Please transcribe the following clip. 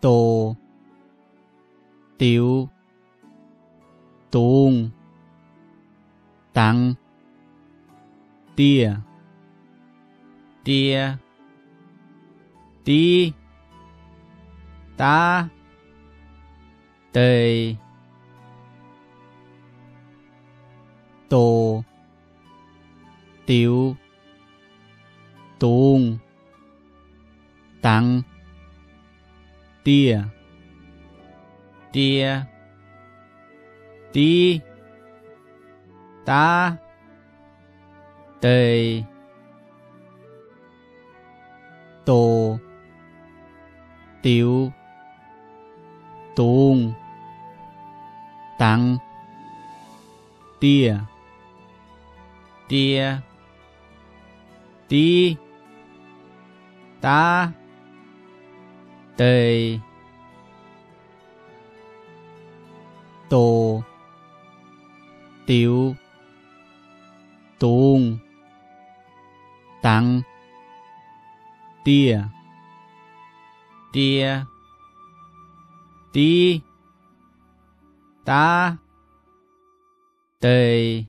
Tô Tiểu Tuông Tăng Tia Tia Tí Tá Tê Tô Tiểu Tuông Tăng Tia Tia Tí Tá Tê Tô Tiểu Tuông Tăng Tia Tia Tí Tá Tê Tô Tiểu Tuông Tăng Tia Tia Tí Tá Tê